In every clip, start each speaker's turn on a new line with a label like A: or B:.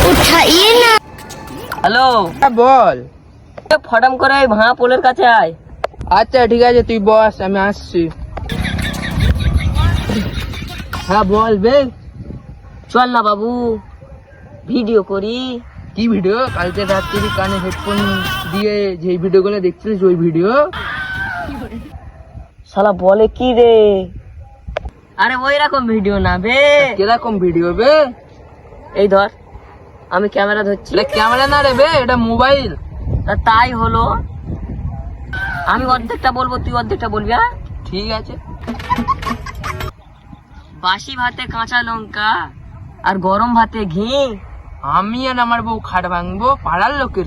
A: उठाइए ना।
B: হ্যালো,
C: বল।
B: ফটাম করে ওই ভাঙা পোলের কাছে আয়।
C: আচ্ছা ঠিক আছে, তুই বস, আমি আসছি। হ্যাঁ বল বে।
B: চল না বাবু, ভিডিও করি।
C: কি ভিডিও? কালকে রাত্রি কানে হেডফোন দিয়ে যে ভিডিও গুলো দেখছিলিস ওই ভিডিও?
B: শালা বলে কি রে? আরে ওই রকম ভিডিও না বে।
C: কিরকম ভিডিও বে?
B: এই ধর, আমি ক্যামেরা ধরছি।
C: এটা ক্যামেরা না রে বে, এটা মোবাইল।
B: তা তাই হলো, আমি অর্ধেকটা বলবো, তুই অর্ধেকটা বলবি। হ্যাঁ
C: ঠিক আছে।
B: বাসি ভাতে কাঁচা লঙ্কা আর গরম ভাতে ঘি।
C: আমি আর আমার বউ খাট ভাঙবো পাড়ার লোকের।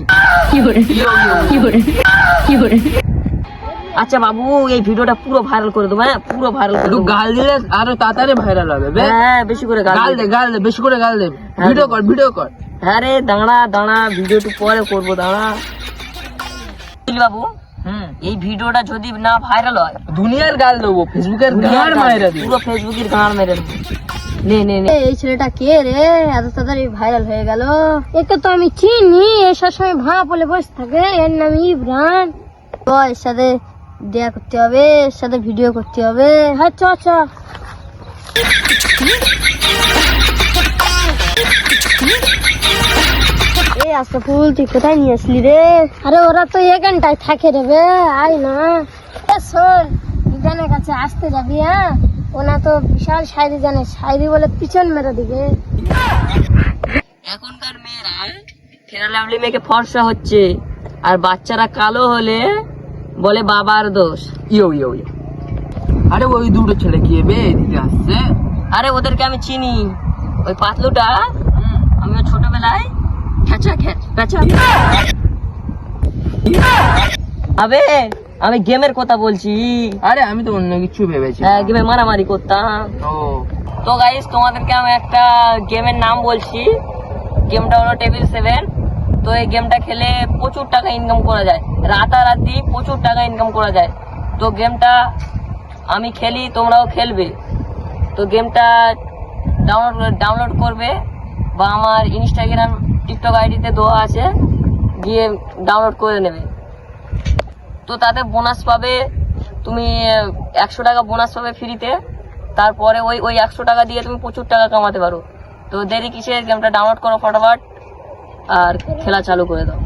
B: আচ্ছা বাবু, এই ভিডিওটা পুরো ভাইরাল করে দেবো। হ্যাঁ পুরো ভাইরাল করে
C: একটু
B: দেবো।
C: গাল দিলে আরো তাড়াতাড়ি ভাইরাল হবে বে।
B: হ্যাঁ বেশি করে গাল
C: গাল
B: দে।
C: দে, গাল দে, বেশি করে গাল দে।
B: হ্যাঁ।
C: ভিডিও কর, ভিডিও কর।
B: হ্যাঁ রে, দাঁড়া দাঁড়া, ভিডিওটি পরে করবো, দাঁড়া। বাবু, এই ভিডিওটা যদি না ভাইরাল হয়,
C: দুনিয়ার গাল দেবো, ফেসবুকের গাল মাইরা দিবো।
B: পুরো ফেসবুকের গান মেরে দেবো। নে নে নে।
A: এই ছেলেটা কে রে, এত তাড়াতাড়ি ভাইরাল হয়ে গেল? একে তো আমি চিনি, এ সবসময় ভাঙা বলে বসে থাকে। এর নাম ইব্রান। তো এর সাথে দেখা করতে হবে, এর সাথে ভিডিও করতে হবে। হ্যাঁ চ চ। এই আশরাফুল, তুই কোথায় নিয়ে আসলি রে? আরে ওরা তো এখানটায় থাকে রে বে, আয় না। শোন, ইব্রানের কাছে আসতে যাবি। হ্যাঁ, ওনা তো বিশাল শায়রি জানে, শায়রি বলে পিছন মেরে দিবে।
B: এখনকার মেয়েরা ফেরা লাভলি মেয়েকে ফর্সা হচ্ছে, আর বাচ্চারা কালো হলে বলে বাবার দোষ।
C: ইয়ো ইয়ো ইয়ো। আরে ওই দুটো ছেলে কি বে এদিকে আসছে?
B: আরে ওদেরকে আমি চিনি, ওই পাতলুটা। আমি ছোটবেলায় আবে আমি গেমের কথা বলছি।
C: আরে আমি তো অন্য কিছু ভেবেছি।
B: হ্যাঁ, গেমে মারামারি করতাম।
C: ও
B: তো গাইস, তোমাদেরকে আমি একটা গেমের নাম বলছি। গেমটা হলো টেবিল 7। তো এই গেমটা খেলে প্রচুর টাকা ইনকাম করা যায়, রাতারাতি প্রচুর টাকা ইনকাম করা যায়। তো গেমটা আমি খেলি, তোমরাও খেলবে। তো গেমটা ডাউনলোড করবে, বা আমার ইনস্টাগ্রাম টিকটক আইডিতে দেওয়া আছে, গিয়ে ডাউনলোড করে নেবে। তো তাতে বোনাস পাবে, তুমি 100 টাকা বোনাস পাবে ফ্রিতে। তারপরে ওই 100 টাকা দিয়ে তুমি প্রচুর টাকা কামাতে পারো। তো দেরি কিসে, গেমটা ডাউনলোড করো ফটাফট আর খেলা চালু করে দাও।